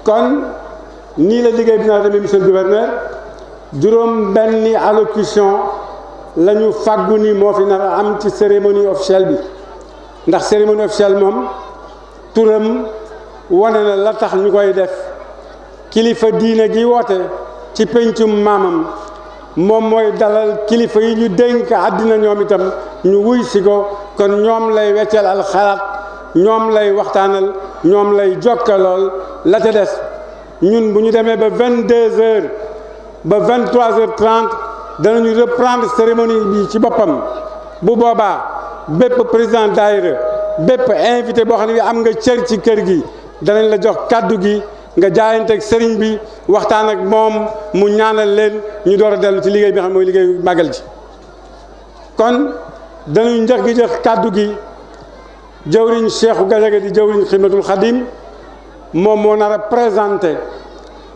kon nii la liggéey bi naa demee monsieur le gouverneur juróom benni allocution la ñu fàggu ni moo fi nar a am ci cérémonie officielle bi ndax cérémonie officielle moom turam wane na la tax ñu koy def kilifa diine gi woote ci pencum maamam moom mooy dalal kilifa yi ñu dénk àddina ñoom itam ñu wuy si ko kon ñoom lay weccel al xalaat ñoom lay waxtaanal ñoom lay jokkalool la ca des ñun bu ñu demee ba 22h ba 23h30 danañu reprendre cérémonie bi ci boppam bu boobaa bépp président daayira bépp invité boo xam ne bi am nga cër ci kër gi danañ la jox kàddu gi nga jaayanteeg sëriñ bi waxtaan ak moom mu ñaanal leen ñu door a dellu ci liggéey bi xam ne mooy liggéeyu màggal ji kon danañ njëkk gi jox kàddu gi jëwriñ Cheikhou Gadiaga di jëwriñ Xidmatul Xadim moom moo nar a présenté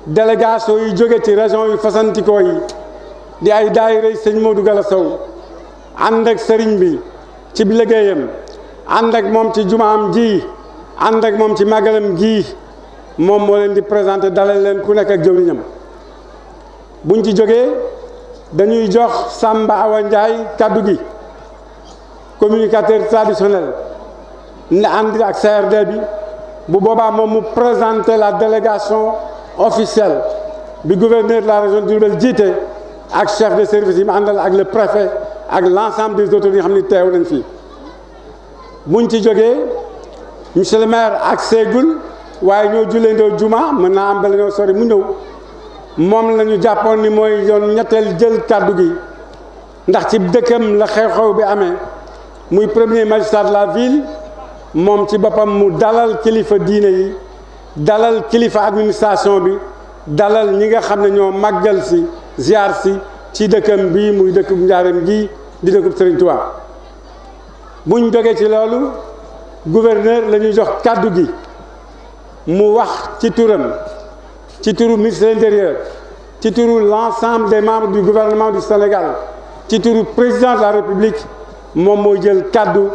délégation yi jóge ci région yu fasantikoo yi di ay daayira sëñ Modou Gala Sow ànd ak sëriñ bi ci liggéeyam ànd ak moom ci jumaam ji ànd ak moom ci màggalam gi moom moo leen di présenté dalal leen ku nekk ak jëwriñam buñ ci jógee dañuy jox Samba Awa Ndiaye kaddu gi communicateur traditionnel ne ànd ak CRD bi bu boobaa moom mu présenté la délégation officielle bi gouverneur de la région de Diourbel jiite ak chef de service yi mu àndal ak le préfet ak l'ensemble des autorités yi nga xam ne teew nañ fii buñ ci jógee monsieur le maire ak seegul waaye ñoo julleendoo juma mën naa am bala ñoo sori mu ñëw moom la ñu jàppoon ni mooy yoon ñetteel jël kàddu gi ndax ci dëkkam la xew-xew bi amee muy premier magistrat de la ville moom ci boppam mu dalal kilifa diine yi dalal kilifa administration bi dalal ñi nga xam ne ñoo màggal si ziar si ci dëkkam bii muy dëkkub njaareem gii di dëkkub Serigne Touba buñ jógee ci loolu gouverneur la ñuy jox kàddu gi mu wax ci turam ci turu ministre de l'Intérieur ci turu l'ensemble des membres du gouvernement du Sénégal ci turu président de la République moom mooy jël kàddu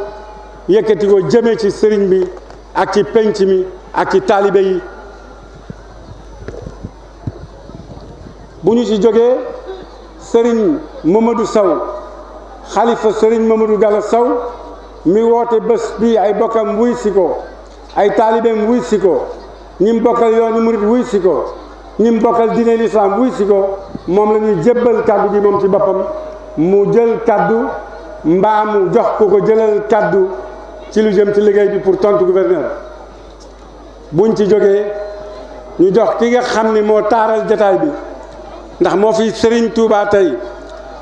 yëkkati ko jëmee ci sëriñ bi ak ci penc mi ak ci taalibe yi bu ñu ci jógee sëriñ Mamadou Sow xalifa sëriñ Mamadou Gala Sow mi woote bés bi ay bokkam wuy si ko ay taalibeem wuy si ko ñi mu bokkal yoonu murit wuy si ko ñi mu bokkal diine l'islam wuy si ko moom la ñuy jébbal kàddu gi moom ci boppam mu jël kàddu mbaa mu jox ko jëlal kàddu ci lu jëm ci liggéey bi pour tontu gouverneur buñ ci jógee ñu jox ki nga xam ne moo taaral jataay bi ndax moo fi Serigne Touba tey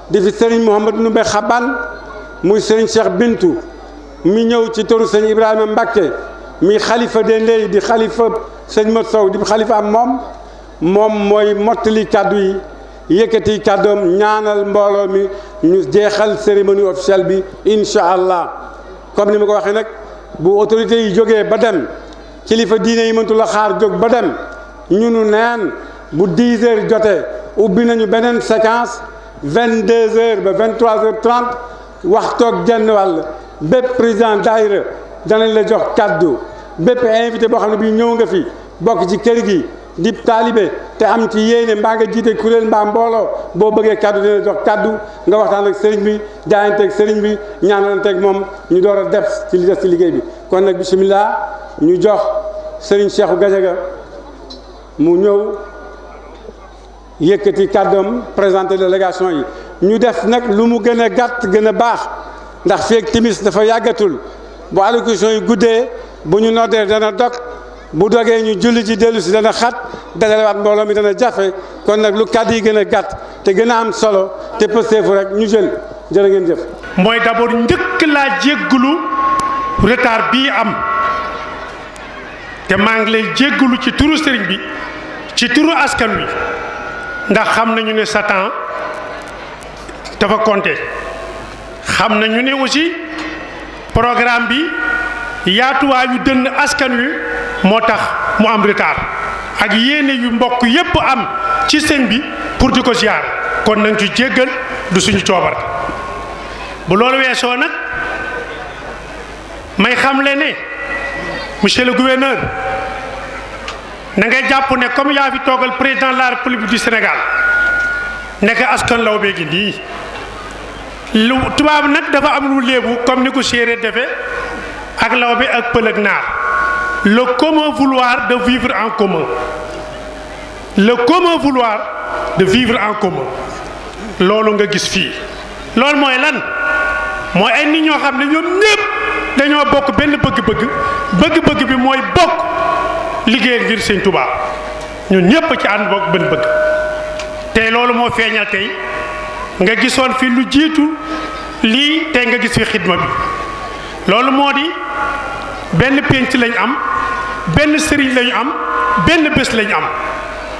di fi Serigne Mouhamadou Ndoumbé Xaban muy Serigne Cheikh Bintou mi ñëw ci turu sëñ Ibrahima Mbacké mi xalifa de ndey di xalifa sëñ Mat Sow di xalifa am moom mooy mottali kàddu yi yëkkati kàddoom ñaanal mbooloo mi ñu jeexal cérémonie officielle bi incha allah comme ni ma ko waxee nag bu autorités yi jógee ba dem kilifa diine yi mëntu la xaar jóg ba dem ñunu neen bu 10 heures jotee ubbi nañu beneen séquence 22 heures ba 23h30 waxtoog genn wàll bépp président daayira danañ la jox kaddu bépp invité boo xam ne bii ñëw nga fi bokk ci kër gi di taalibe te am ci yéene mbaa nga jiite kuréel mbaa mbooloo boo bëggee kaddu dina la jox kaddu nga waxtaan ak sëriñ bi jaayanteeg sëriñ bi ñaanalanteeg moom ñu door a def ci li des ci liggéey bi kon nag bisimilah ñu jox sëriñ Cheikhou Gadiaga mu ñëw yëkkati kàddoom présenté délégation yi ñu def nag lu mu gën a gàtt gën a baax ndax feeg timis dafa yàggatul bu allocution yi guddee bu ñu noddee dana dog bu dogee ñu julli ci dellu si dana xat dajalewaat mbooloo mi dana jafe kon nag lu kàddu yi gën a gàtt te gën a am solo te pësteefu rek ñu jël jërë ngeen jëf. mooy d'abord njëkk laa jéggulu retard bii am te maa ngi lay jéggulu ci turu sëriñ bi ci turu askan wi ndax xam nañu ne sa temps dafa compté xam nañu ne aussi programme bi yaatuwaayu dënn askan wi moo tax mu am retard ak yéene yu mbokk yépp am ci sëñ bi pour di ko ziar kon nañ ci jéggal du suñu coobar bu loolu weesoo nag may xamle ne monsieur le gouverneur na ngay jàpp ne comme yaa fi toogal président de la République du Sénégal nekk askan lawbe gi nii lu tubaab nag dafa am lu léebu comme ni ko séeréer defee ak lawbe ak pël ak naar le commun vouloir de vivre en commun le commun vouloir de vivre en commun loolu nga gis fii loolu mooy lan mooy ay nit ñoo xam ne ñoom ñëpp dañoo bokk benn bëgg-bëgg bi mooy bokk liggéey ngir Sëñ Tuubaa ñun ñëpp ci ànd bokk benn bëgg tey loolu moo feeñal tey nga gisoon fi lu jiitu lii tey nga gis fi xidma bi loolu moo di benn pénc lañ am benn sëriñ lañu am benn bés lañu am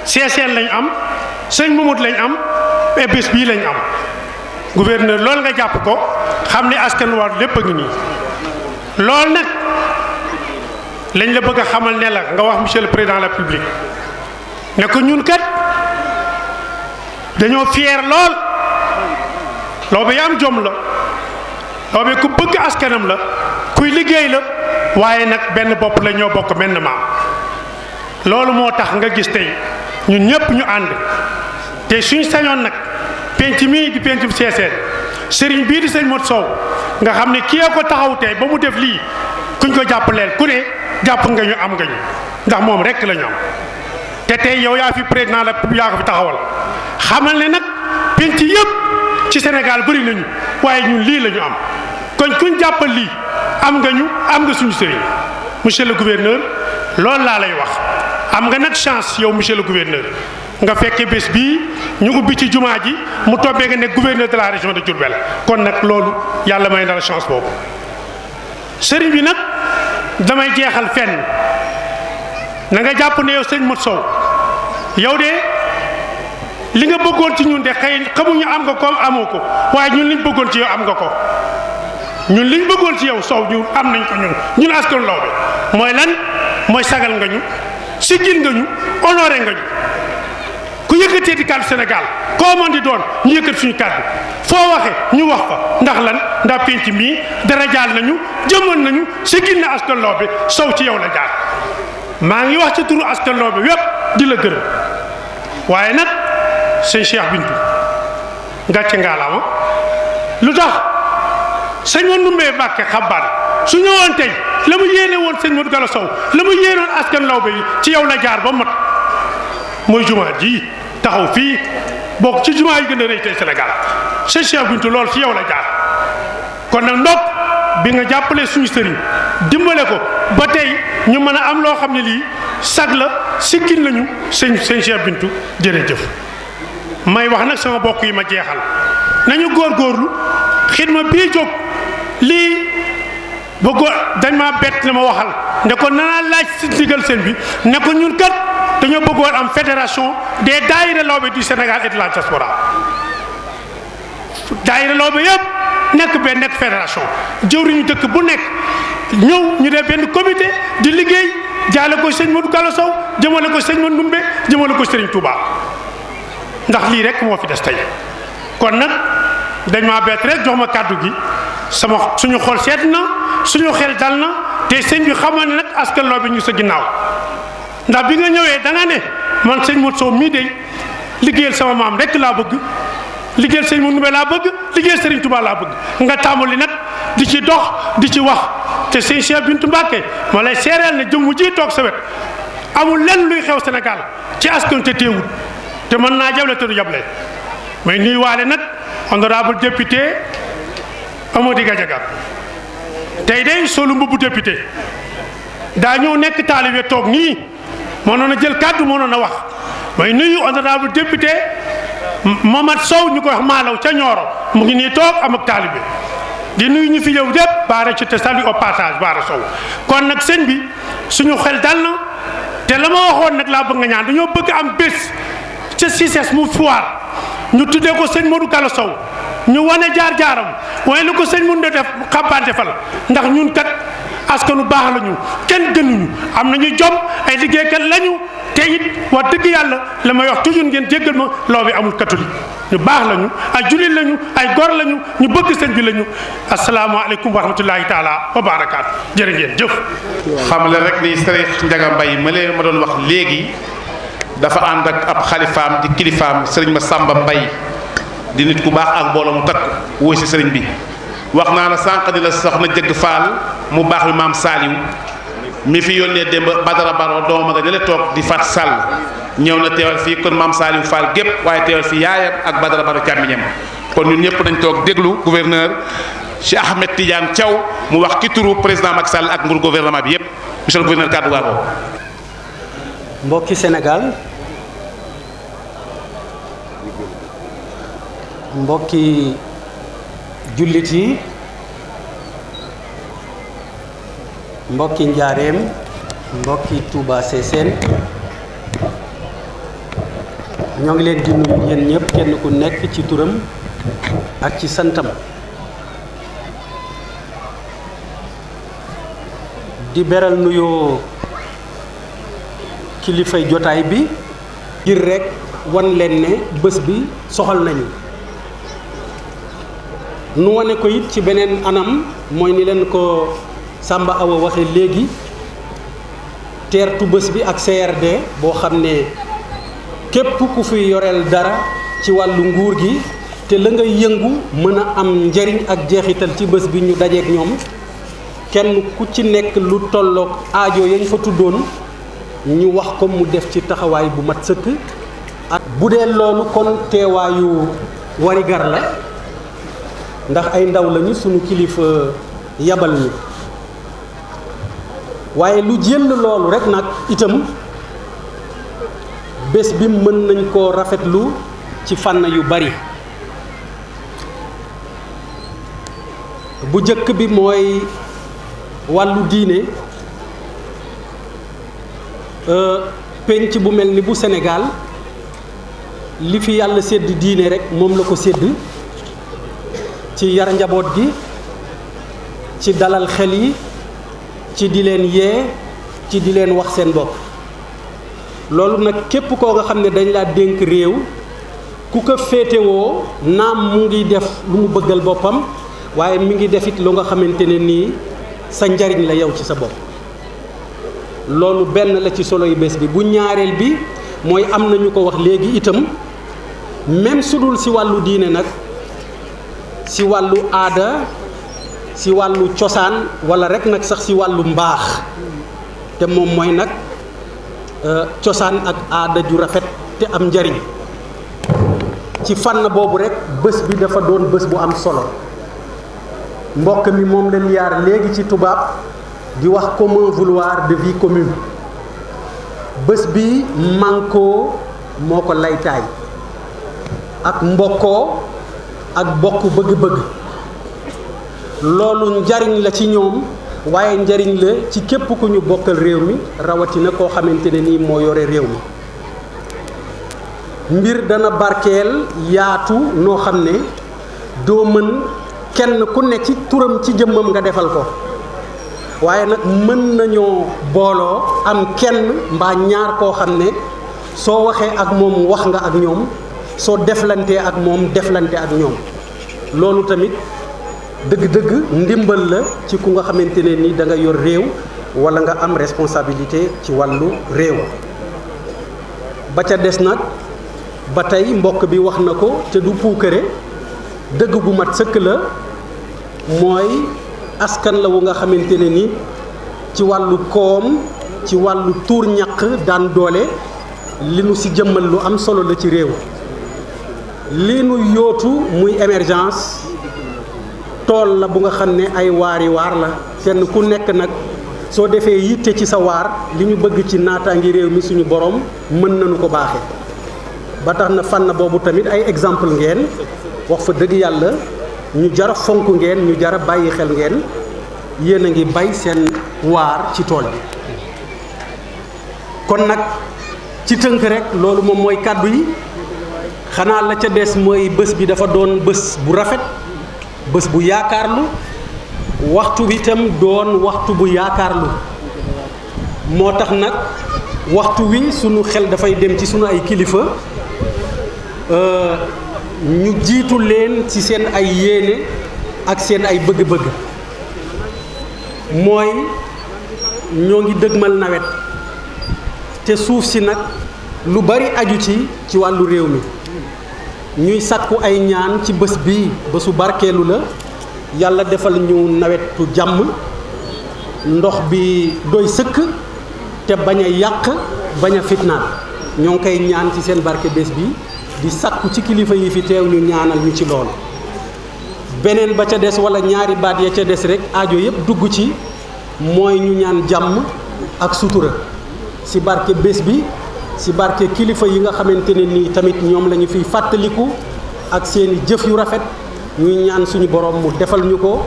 seeseen lañu am sëñ Mamadou lañu am et bés bii lañu am gouverneur loolu nga jàpp ko xam ne askan war lépp a ngi nii loolu nag lañ la bëgg a xamal ne la nga wax monsieur le président de la République ne ko ñun kat dañoo fier lool lawbe am jom la lawbe ku bëgg askanam la kuy liggéey la waaye nag benn bopp la ñoo bokk benn maam loolu moo tax nga gis tey ñun ñëpp ñu ànd te suñ sañoon nag penc mii di penc bu Seeseen sëriñ bii di sëñ Modou Sow nga xam ne kii ko taxaw tey ba mu def lii kuñ ko jàppaleel ku ne jàpp nga ñu am nga ñu ndax moom rek la ñu am te tey yow yaa fi président la yaa ko fi taxawal xamal ne nag penc yëpp ci Sénégal bëri nañu waaye ñun lii la ñu am kon kuñ jàppal lii am nga ñu am nga suñu sëriñ monsieur le gouverneur loolu laa lay wax am nga nag chance yow monsieur le gouverneur nga fekke bés bii ñu ubbi ci jumaa ji mu tombee nga nekk gouverneur de la région de Diourbel kon nag loolu yàlla may na la chance boobu sëriñ bi nag damay jeexal fenn na nga jàpp ne yow sëñ Modou Sow yow de li nga bëggoon ci ñun de xëy xamuñu am nga ko amoo ko waaye ñun liñ bëggoon ci yow am nga ko ñun liñ bëggoon ci yow Sow ñu am nañ ko ñun askan lawbe mooy lan mooy sagal nga ñu siggil nga ñu honoré nga ñu ku yëkkatee di kàddu Sénégal koo mën di doon ñu yëkkat suñu kàddu foo waxe ñu wax fa ndax lan ndax penc mii dara jaal nañu jëmal nañu siggil na askan lawbe Sow ci yow la jaar maa ngi wax ci turu askan lawbe wépp di la gërëm waaye nag sëñ Cheikh Bintou ngàcce ngaalaama lu tax sëñ ma numbee Mbàkke xabbaan su ñëwoon tey la mu yéene woon sëñ Modou Gala Sow la mu yéenoon askan lawbe yi ci yow la jaar ba mat mooy jumaa ji taxaw fii bokk ci jumaa yi gën a rëy tey Sénégal sëñ Cheikh Bintou loolu ci yow la jaar kon nag ndopp bi nga jàppalee suñu sëriñ dimbale ko ba tey ñu mën a am loo xam ne lii sag la siggil nañu sëñ Cheikh Bintou jërëjëf may wax nag sama bokk yi ma jeexal nañu góorgóorlu xidma bii jóg lii bëggoon dañ ma bett na ma waxal ne ko nanaa laaj si ndigal seen bi ne ko ñun kat dañoo bëggoon am fédération des daayira lawbe du Sénégal et de la diaspora daayira lawbe yëpp nekk fédération jëwriñu dëkk bu nekk ñëw ñu def benn comité di liggéey jaale ko sëñ Modou Gala Sow jëmale ko sëñ Modou Ndumbe jëmale ko Serigne Touba ndax lii rek moo fi des tey kon nag dañ maa bett rek jox ma kàddu gi suñu xol seet na suñu xel dal na te sëñ bi xamoon ne nag askan lawbe ñu sa ginnaaw ndax bi nga ñëwee da nga ne man sëñ Modou Sow mii de liggéeyal sama maam rek laa bëgg liggéeyal sëñ Modou Ndumbe laa bëgg liggéeyal Serigne Touba laa bëgg nga tàmbali nag di ci dox di ci wax te sëñ Cheikh Bintou Mbacke ma lay seereel ne jëmm ji toog sa wet amul lenn luy xew Sénégal ci askan te teewul te mën naa jable te du jable may nuy waale nag honorable député Amady Gadiaga tey day solu mbubbu député daa ñëw nekk taalibe toog nii mënoon a jël kàddu mënoon a wax may nuyu honorable député Mamad Sow ñu koy wax Malaw ca Nioro mu ngi nii toog am ak taalibe di nuyu ñu fi yow dépp baara ci te salut au passage baara Sow kon nag sëñ bi suñu xel dal na te la ma waxoon nag laa bëgg nga ñaan dañoo bëgg am bés ca CICES mu foire ñu tuddee ko sëñ Modou Gala Sow ñu wane jaar-jaaram waaye lu ko sëñ mun def xabbante fal ndax ñun kat askanu baax lañu kenn gënuñu am nañu jom ay liggéeykat lañu te it wax dëgg yàlla la may wax toujours ngeen jéggal ma law bi amul catholique ñu baax lañu ay jullit lañu ay gor lañu ñu bëgg sëñ bi lañu asalaamaaleykum wa rahmatullahi taala wa barakaatu jërë ngeen jëf. xam le rek ni Serigne Ndiaga Mbaye ma doon wax léegi dafa ànd ak ab xalifaam di kilifaam Serigne Massamba Mbaye di nit ku baax ak mbooloo mu takk wóoy si sëriñ bi. wax naa la sànq ni la soxna Jëgg Fall mu baax bi maam Saliou mi fi yónnee démb Badara Baro doomam nga ne la toog di Fat Sall ñëw na teewal fii kon maam Saliou Fall gépp waaye teewal fii yaayam ak Badara Baro càmmiñam kon ñun ñëpp dañ toog déglu gouverneur Cheikh Ahmed Tidiane Thiaw mu wax ki turu président Macky Sall ak mburu gouvernement bi yëpp monsieur le gouverneur kàddu gaa ko. mbokki Sénégal mbokki jullit yi mbokki njaareem mbokki Touba Sessène ñoo ngi leen di nuyu yéen ñëpp kenn ku nekk ci turam ak ci santam di beral nuyoo kilifay jotaay bi ngir rekk wan leen ne bés bi soxal nañu nu wane ko it ci beneen anam mooy ni leen ko Samba Awa waxe léegi teertu bés bi ak CRD boo xam ne képp ku fi yoreel dara ci wàllu nguur gi te la nga yëngu mën a am njariñ ak jeexital ci bés bi ñu dajeek ñoom kenn ku ci nekk lu tolloog aajo yañ fa tuddoon ñu wax ko mu def ci taxawaay bu mat sëkk ak bu dee loolu kon teewaayu warigar la ndax ay ndaw lañu sunu kilifa yabal ñu waaye lu jël loolu rek nag itam bés bi mën nañ koo rafetlu ci fànn yu bari bu jëkk bi mooy wàllu diine penc bu mel ni bu Sénégal li fi yàlla sédd diine rek moom la ko sédd ci yar njaboot gi ci dalal xel yi ci di leen yee ci di leen wax seen bopp loolu nag képp koo nga xam ne dañ laa dénk réew ku ko féetewoo naam mu ngi def lu mu bëggal boppam waaye mi ngi def it lu nga xamante ne nii sa njariñ la yow ci sa bopp loolu benn la ci solo yu bés bi bu ñaareel bi mooy am na ñu ko wax léegi itam même su dul si wàllu diine nag si wàllu aada si wàllu cosaan walla rekk nag sax si wàllu mbaax te moom mooy nag cosaan ak aada ju rafet te am njariñ ci fànn boobu rekk bés bi dafa doon bés bu am solo mbokk mi moom la liyaar léegi ci tubaab di wax commun vouloir de vie commune bés bi mànkoo moo ko laytaay ak mbokkoo ak bokk bëgg-bëgg loolu njariñ la ci ñoom waaye njariñ la ci képp ku ñu bokkal réew mi rawatina koo xamante ne nii moo yore réew mi mbir dana barkeel yaatu noo xam ne doo mën kenn ku ne ci turam ci jëmmam nga defal ko waaye nag mën nañoo booloo am kenn mbaa ñaar koo xam ne soo waxee ak moom wax nga ak ñoom soo deflantee ak moom deflante ak ñoom loolu tamit dëgg-dëgg ndimbal la ci ku nga xamante ne ni da nga yor réew walla nga am responsabilité ci wàllu réew ba ca des nag ba tey mbokk bi wax na ko te du puukare dëgg gu mat sëkk la mooy askan la wu nga xamante ne ni ci wàllu koom ci wàllu tuur ñaq daan doole li nu si jëmmal lu am solo la ci réew li nu yootu muy émergence tool la bu nga xam ne ay waari waar la kenn ku nekk nag soo defee yitte ci sa waar li ñu bëgg ci naataangi réew mi suñu borom mën nañu ko baaxe ba tax na fànn boobu tamit ay exemple ngeen wax fa dëgg yàlla ñu jara fonk ngeen ñu jara bàyyi xel ngeen yéen a ngi bay seen waar ci tool bi kon nag ci tënk rek loolu moom mooy kàddu yi xanaa la ca des mooy bés bi dafa doon bés bu rafet bés bu yaakaarlu waxtu bi itam doon waxtu bu yaakaarlu moo tax nag waxtu wi sunu xel dafay dem ci sunu ay kilifa ñu jiitu leen ci seen ay yéene ak seen ay bëgg-bëgg mooy ñoo ngi dëgmal nawet te suuf si nag lu bari aju ci wàllu réew mi ñuy sàkku ay ñaan ci bés bii bésu barkeelu la yàlla defal ñu nawetu jàmm ndox bi doy sëkk te bañ a yàq bañ a fitnaal ñoo ngi koy ñaan ci seen barke bés bi di sàkku ci kilifa yi fi teew ñu ñaanal ñu ci lool beneen ba ca des wala ñaari baat ya ca des rek aajo yëpp dugg ci mooy ñu ñaan jàmm ak sutura ci barke bés bi ci barke kilifa yi nga xamante ne nii tamit ñoom la ñu fiy fàttaliku ak seeni jëf yu rafet ñuy ñaan suñu borom mu defal ñu ko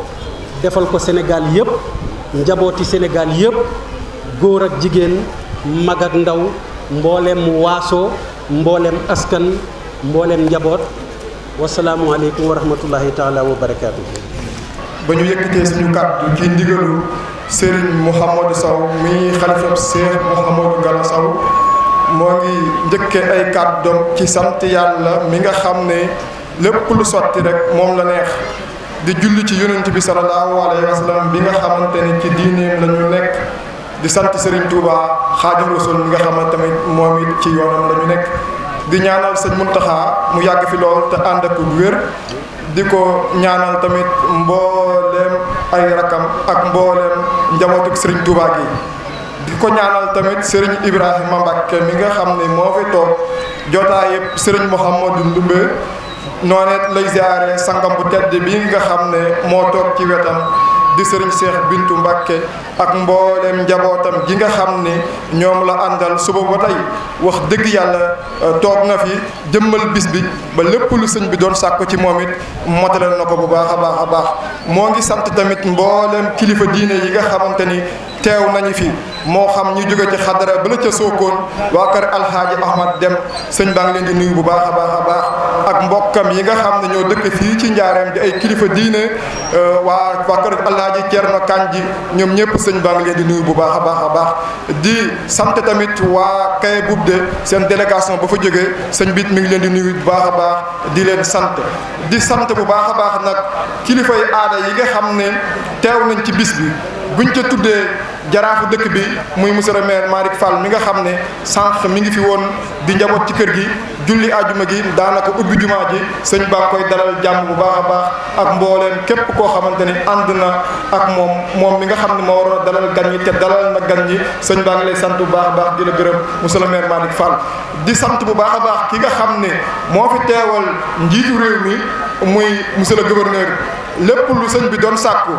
defal ko Sénégal yëpp njabooti Sénégal yëpp góor ak jigéen mag ak ndaw mboolem waaso mboolem askan mboolem njaboot wasalaamualeykum wa rahmatullahi taala wa barakaatu. ba ñu yëkkatee suñu kàddu ci ndigalu Serigne Mouhamadou Sow mi xalifab Cheikh Mouhamadou Gala Sow moo ngi njëkkee ay kàddoom ci sant yàlla mi nga xam ne lépp lu sotti rek moom la neex di julli ci yonent bi sallallahu alayhi wa sallam bi nga xamante ne ci diineem la ñu nekk di sant Serigne Touba Xaadimu Rasuul mi nga xamante tamit moom it ci yoonam la ñu nekk di ñaanal sëñ Muntaxa mu yàgg fi lool te ànd ak wér di ko ñaanal tamit mbooleem ay rakam ak mbooleem njabootuk Serigne Touba gi di ko ñaanal tamit Serigne Ibrahima Mbacke mi nga xam ne moo fi toog jotaay yëpp Serigne Mouhamadou Ndoumbé nooneet lay ziare sangam bu tedd bi nga xam ne moo toog ci wetam di Serigne Cheikh Bintou Mbacke ak mbooleem njabootam gi nga xam ni ñoom la àndal suba ba tey wax dëgg yàlla toog na fi jëmmal bis bi ba lépp lu sëñ bi doon sàkku ci moom it motalal na ko bu baax a baax a baax moo ngi sant tamit mbooleem kilifa diine yi nga xamante ni teew nañu fi moo xam ñu jóge ci xadara ba la ca Sokone waa kër Alxaaji Ahmad Dem sëñ baa ngi leen di nuyu bu baax a baax a baax ak mbokkam yi nga xam ne ñoo dëkk fii ci njaareem di ay kilifa diine waa kër Alxaaji Cerno Kanji ñoom ñëpp sëñ baa ngi leen di nuyu bu baax a baax a baax di sant tamit waa Kaye Boubde seen délégation ba fa jógee sëñ bi mi ngi leen di nuyu bu baax a baax di leen sant di sant bu baax a baax nag kilifa yi aada yi nga xam ne teew nañ ci bis bi buñ ca tuddee jaraafu dëkk bi muy monsieur le maire Malick Fall mi nga xam ne sànq mi ngi fi woon di njaboot ci kër gi julli ajuma gi daanaka ubbi jumaa ji sëñ baa koy dalal jàmm bu baax a baax ak mbooleem képp koo xamante ni ànd na ak moom mi nga xam ne moo waroon a dalal gan ñi te dalal na gan ñi sëñ baa ngi lay sant bu baax a baax di la gërëm monsieur le maire Malick Fall di sant bu baax a baax ki nga xam ne moo fi teewal njiitu réew mi muy monsieur le gouverneur lépp lu sëñ bi doon sàkku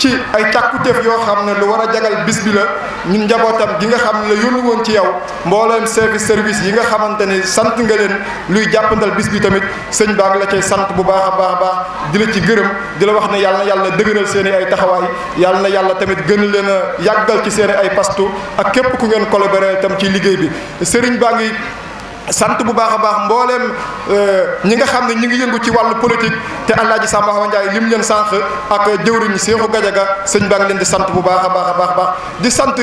ci ay càkkutéef yoo xam ne lu war a jagal bis bi la ñun njabootam gi nga xam ne la yónni woon ci yow mbooleem service yi nga xamante ni sant nga leen luy jàppandal bis bi tamit sëñ baa ngi la cay sant bu baax a baax a baax di la ci gërëm di la wax ne yàlla na yàlla dëgëral seen i ay taxawaay yàlla na yàlla tamit gën leen a yàggal ci seen i ay pastu ak képp ku ngeen collaborer tam ci liggéey bi sëriñ baa ngi sant bu baax a baax mbooleem ñi nga xam ne ñi ngi yëngu ci wàllu politique te Alaaji Samba Awa Ndiaye lim leen sànq ak jëwriñ Seexu Gajaga sëñ baa ngi leen di sant bu baax a baax a baax di sant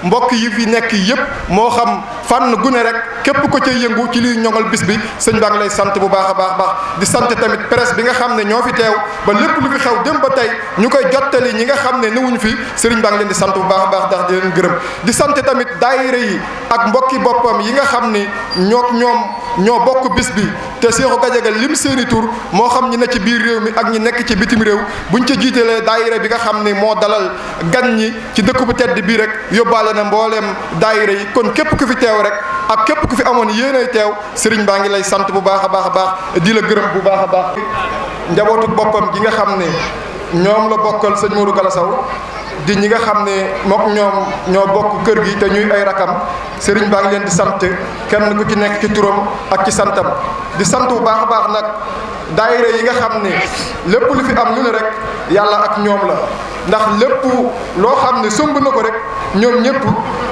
mbokk yi fi nekk yëpp moo xam fànn gune rek képp ko cay yëngu ci liy ñoŋal bis bi sëñ baa ngi lay sant bu baax a baax di sant tamit presse bi nga xam ne ñoo fi teew ba lépp lu fi xew dem ba tey ñu koy jottali ñi nga xam ne newuñu fi sëriñ baa ngi leen di sant bu baax a baax ndax di leen gërëm di sant tamit daayira yi ak mbokki boppam yi nga xam ni ñoo bokk bis bi te Seexu Gajaga lim seeni tur moo xam ñi ne ci biir réew mi ak ñi nekk ci bitim réew buñ ca jiitalee daayira bi nga xam ni moo dalal gan ñi ci dëkk bu tedd bii rek yóbbaale na mbooleem daayira yi kon képp ku fi teew rek ak képp ku fi amoon yéenay teew sëriñ baa ngi lay sant bu baax a baax a baax di la gërëm bu baax a baax njabootu boppam gi nga xam ne ñoom la bokkal sëñ Modou Gala Sow di ñi nga xam ne mook ñoom ñoo bokk kër gi te ñuy ay rakam sëriñ baa ngi leen di sant kenn ku ci nekk ci turam ak ci santam di sant bu baax a baax nag daayira yi nga xam ne lépp lu fi am lu ne rek yàlla ak ñoom la ndax lépp loo xam ne sumb na ko rek ñoom ñëpp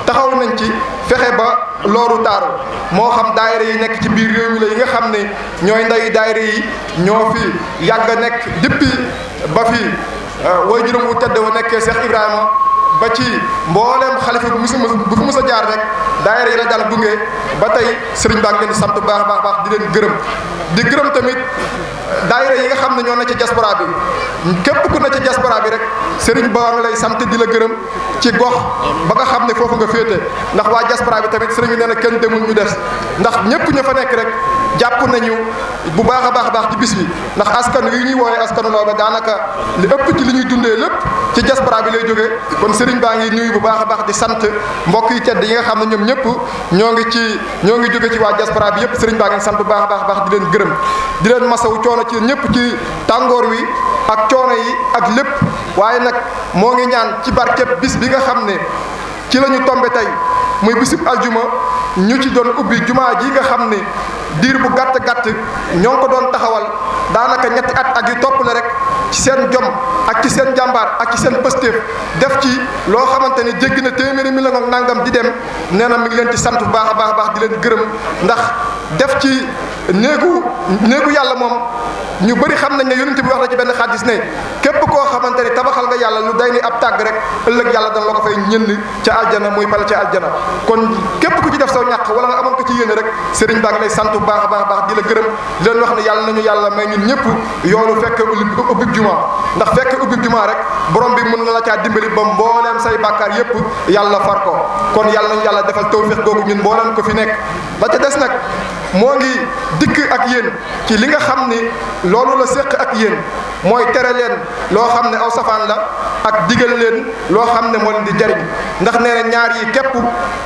taxaw nañ ci fexe ba loolu taaru moo xam daayira yi nekk ci biir réew mi la yi nga xam ne ñooy nday daayira yi ñoo fi yàgg a nekk depuis ba fi way juróom wu tedd wa nekkee Cheikh Ibrahima ba ci mbooleem xalifa bu fi mus a jaar rek daayira yi la daan gunge ba tey sëriñ baa ngi leen di sant baax baax baax di leen gërëm di gërëm tamit daayira yi nga xam ne ñoo na ci diaspora bi képp ku na ci diaspora bi rek sëriñ ba nga lay sant di la gërëm ci gox ba nga xam ne foofu nga féete ndax waa diaspora bi tamit sëriñ bi nee na kenn demul ñu des ndax ñëpp ña fa nekk rek jàpp nañu bu baax a baax ci bis bi ndax askan wi ñuy woowee askanu Lawbe daanaka li ëpp ci li ñuy dundee lépp ci diaspora bi lay jógee kon sëriñ baa ngi nuyu bu baax a baax di sant mbokk yi tedd yi nga xam ne ñoom ñëpp ñoo ngi jóge ci waa diaspora bi yëpp sëriñ baa ngi sant bu baax a baax di leen gërëm di leen masawu coono ci ñëpp ci tàngoor wi ak coono yi ak lépp waaye nag moo ngi ñaan ci barkeb bis bi nga xam ne ci la ñu tombe tey muy bisub aljuma ñu ci doon ubbi jumaa ji nga xam ne diir bu gàtt ñoo ngi ko doon taxawal daanaka ñetti at ak yu topp la rek ci seen jom ak ci seen jàmbaar ak ci seen pëstéef def ci loo xamante ni jéggi na téeméeri million ak nangam di dem nee na mi ngi leen ci sant bu baax a baax di leen gërëm ndax def ci néegu yàlla moom ñu bëri xam nañ ne yonent bi wax na ci benn xadis ne képp koo xamante ni tabaxal nga yàlla lu day ni ab tàgg rek ëllëg yàlla dana la ko fay ñënd ca aljana muy pale ca aljana kon képp ku ci def saw ñàq wala nga amoon ko ci yéene rek sëriñ baa ngi lay sant bu baax a baax di la gërëm di leen wax ne yàlla nañu yàlla may ñun ñëpp yoolu fekk ubbib jumaa ndax fekk ubbib jumaa rek borom bi mën na la caa dimbali ba mbooleem say bàkkaar yëpp yàlla far ko kon yàlla nañu yàlla defal tawfiq googu ñun mbooleem ko fi nekk la ca des nag moo ngi dikk ak yéen ci li nga xam ni loolu la séq ak yéen mooy tere leen loo xam ne aw safaan la ak digal leen loo xam ne moo leen di jariñ ndax nee na ñaar yi képp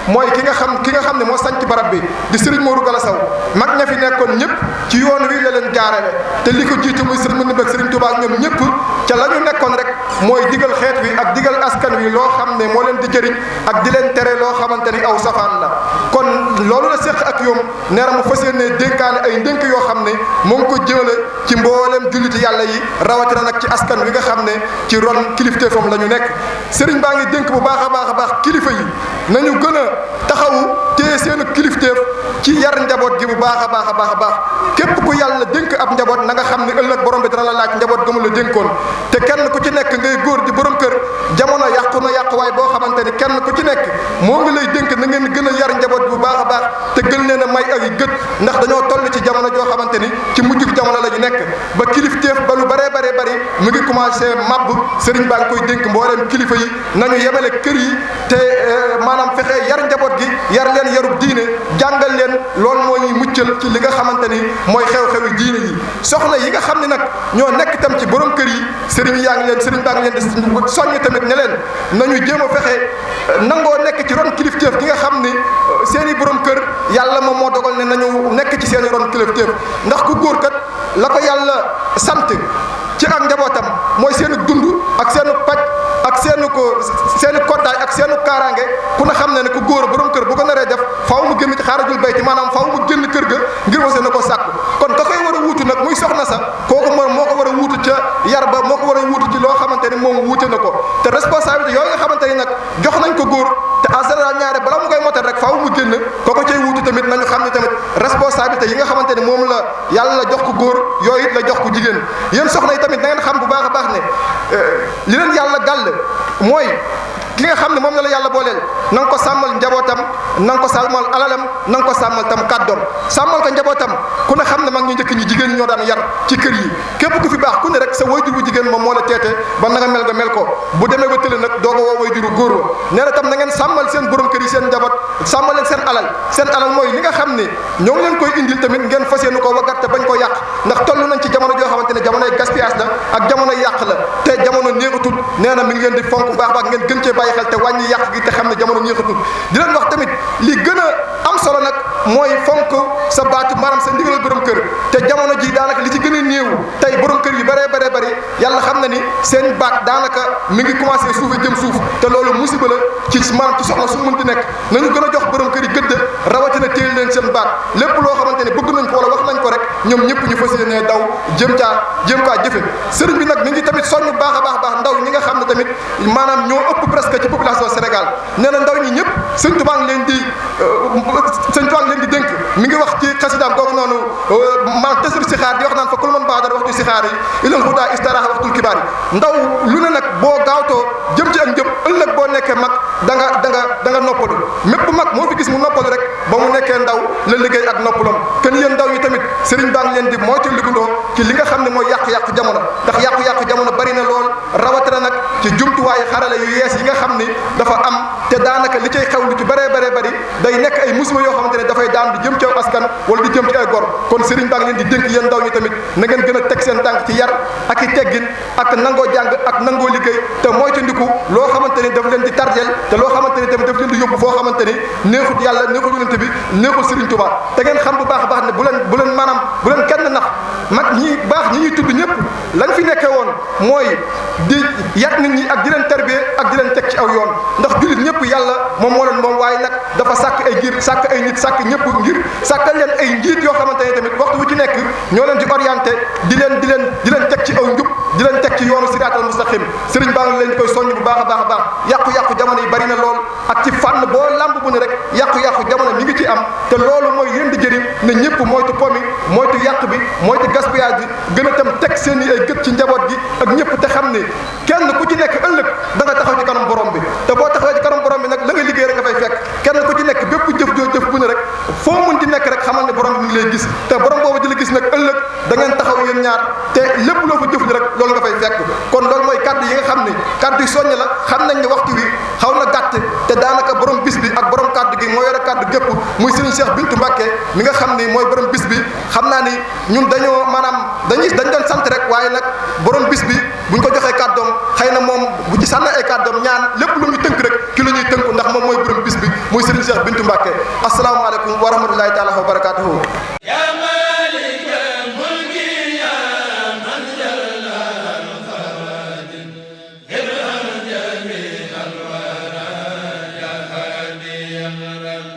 mooy ki nga xam ne moo sanc barab bi di Serigne Modou Gala Sow mag ña fi nekkoon ñëpp ci yoon wi la leen jaarale te li ko jiitu muy Serigne Mountakha ak Serigne Touba ak ñoom ñëpp ca la ñu nekkoon rek mooy digal xeet wi ak digal askan wi loo xam ne moo leen di jëriñ ak di leen tere loo xamante ni aw safaan la kon loolu la séq ak yoom nee na mu fas yéene dénkaane ay ndénk yoo xam ne moo ngi ko jëmale ci mbooleem julliti yàlla yi rawatina nag ci askan wi nga xam ne ci ron kilifteefam la ñu nekk sëriñ baa ngi dénk bu baax a baax kilifa yi nañu gën a taxawu téye seenu kilifteef ci yar njaboot gi bu baax a baax képp ku yàlla dénk ab njaboot na nga xam ne ëllëg borom bi dana la laaj njaboot gëmu la dénkoon te kenn ku ci nekk ngay góor di borom kër jamono yàqu na yàquwaay boo xamante ni kenn ku ci nekk moo ngi lay dénk na ngeen gën a yar njaboot bu baax a baax te gën leen a may ay gët ndax dañoo toll ci jamono joo xamante ni ci mujjug jamono la ñu nekk ba kilifteef ba lu bari mu ngi commencé màbb sëriñ baa ngi koy dénk mbooleem kilifa yi nañu yemale kër yi te maanaam fexe yar njaboot gi yar leen yarub diine jàngal leen loolu moo ñuy muccal ci li nga xamante ni mooy xew-xewi diine yi soxna yi nga xam ne nag ñoo nekk tam ci borom kër yi sëriñ baa ngi leen di soññ tamit ne leen nañu jéem a fexe nangoo nekk ci ron kilifteef gi nga xam ni seeni borom kër yàlla moom moo dogal ne nañu nekk ci seeni ron kilifteef ndax ku góor kat la ko yàlla sant ci ak njabootam mooy seenu dund ak seenu paj ak seenu koddaay ak seenu kaaraange ku ne xam ne ku góor borom kër bu ko naree def faaw mu génn ci xaarajul bayti maanaam faaw mu génn kër ga ngir wase na ko sàkku kon ka koy war a wuutu nag muy soxna sa kooku moom moo ko war a wuutu ca yar ba moo ko war a wuutu ci loo xamante ni moom wuute na ko te responsabilité yooyu nga xamante ni nag jox nañ ko góor te en général ñaare bala mu koy motal rek faaw mu génn kooko cay wuutu tamit nañu xam ne tamit responsabilité yi nga xamante ni moom la yàlla jox ko góor yooyu it la jox ko jigéen yéen soxna yi tamit na ngeen xam bu baax a baax ne li leen yàlla gàll mooy ki nga xam ne moom la yàlla booleel na nga ko sàmmal njabootam na nga ko sàmmal alalam na nga ko sàmmal tam kàddoom sàmmal ko njabootam ku ne xam ne mag ñu njëkk ñi jigéen ñi ñoo daan yar ci kër yi képp ku fi baax ku ne rek sa wayjur bu jigéen moom moo la teete ba na nga mel ko bu demee ba tële nag doo ko woo wayjuru góor wa nee na tam na ngeen sàmmal seen borom kër yi seen njaboot sàmmal leen seen alal mooy li nga xam ne ñoo ngi leen koy indil tamit ngeen fas yéene ko waggat te bañ ko yàq ndax toll nañ ci jamono joo xamante ne jamonoy gaspillage la ak jamonoy yàq la te jamono néexatul nee na mi ngi leen di fonk baax ngeen gën cee bàyyi xel te wàññi yàq gi te xam ne jamono ñeexatul di leen wax tamit li gën a am solo nag mooy fonk sa baatu maanaam sa ndigalal borom kër te jamono ji daanaka li ci gën a néew tey borom kër yi bari yàlla xam na ni seen baat daanaka mi ngi commencé suufe jëm suuf te loolu musiba la ci maanaam ci soxna su mënti nekk nañu gën a jox borom kër yi gëdd rawatina téel leen seen baat lépp loo xamante ne bëgg nañ ko wala wax nañ ko rek ñoom ñëpp ñu fas yéene daw jëm kaa jëfe sëriñ bi nag mi ngi tamit soññ baax a baax ndaw ñi nga xam ne tamit maanaam ñoo ëpp presque ci population Sénégal nee na ndaw ñi ñëpp sëñ Tuubaa ngi leen di dénk mi ngi wax ci xasidaam googu noonu maanaam tasur si xaar di wax naan fa kul man baadar waxtu si xaar yi ilal huda istaraha waxtul kibaar yi ndaw lu ne nag boo gaawtoo jëm ci ak njëm ëllëg boo nekkee mag da nga noppalu mépp mag moo fi gis mu noppalu rek ba mu nekkee ndaw la liggéey ak noppalom kenn yéen ndaw yi tamit sëriñ baa ngi leen di moytu ligundoo ci li nga xam ne mooy yàqu-yàqu jamono ndax yàqu-yàqu jamono bari na lool rawatina nag ci jumtuwaayu xarala yu yees yi nga xam ni dafa am te daanaka li cay xew lu ci bëree bari day nekk ay musiba yoo xamante ne dafay daan di jëm ci aw askan wala di jëm ci ay gor kon sëriñ baa ngi leen di dénk yéen ndaw ñi tamit na ngeen gën a teg seen tànk ci yar ak i teggin ak nangoo jàng ak nangoo liggéey te moytandiku loo xamante ni daf leen di tardeel te loo xamante ni tamit daf leen di yóbbu foo xamante ni neexut yàlla neexut yonent bi neexut sëriñ Tuubaa te ngeen xam bu baax a baax ne bu leen maanaam bu leen kenn nax mag ñi baax ñi ñuy tudd ñëpp lañ fi nekkee woon mooy di yar nit ñi ak di leen tarbie ak di leen teg ci aw yoon ndax jullit ñëpp yàlla moom moo leen moom waaye nag dafa sàkk ay giir sàkk ay nit sàkk ñëpp ngir sàkkal leen ay njiit yoo xamante ne tamit waxtu wu ci nekk ñoo leen di orienté di leen teg ci aw njub di leen teg ci yoonu siraatal mustaqim sëriñ baa ngi leen koy soññ bu baax a baax yàqu-yàqu jamono yi bari na lool ak ci fànn boo lamb bu ne rek yàqu-yàqu jamono mi ngi ci am te loolu mooy leen di jëriñ ne ñëpp moytu pomi moytu yàq bi moytu gaspillage bi gën a tam teg seen i ay gët ci njaboot gi ak ñëpp te xam ne kenn ku ci nekk ëllëg da nga taxaw ci kanam borom bi te boo taxawee ci kanam borom bi nag la nga liggéey rek nga fay fekk kenn ku ci nekk bépp jëf joo jëf bu ne rek foo mun di nekk rek xamal ne borom bi mi ngi lay gis te borom boobu di la gis nag ëllëg da ngeen taxaw yéen ñaar te lépp loo fa jëf ni rek loolu nga fay fekk kon loolu mooy kaddu yi nga xam ne kaddu yi soññ la xam nañ ne waxtu wi xaw na gàtt te daanaka borom bis bi ak borom kaddu gi moo yore kaddu gépp muy Serigne Cheikh Bintou Mbacké mi nga xam ni mooy borom bis bi xam naa ni ñun dañoo maanaam dañ doon sant rek waaye nag borom bis bi buñ ko joxee kàddoom xëy na moom bu ci sànni ay kàddoom ñaan lépp lu ñu tënk rek ci lu ñuy tënku ndax moom mooy borom bis bi muy Serigne Cheikh Bintou Mbacké asalaamaaleykum wa rahmatulahi taala wa barakaatuhu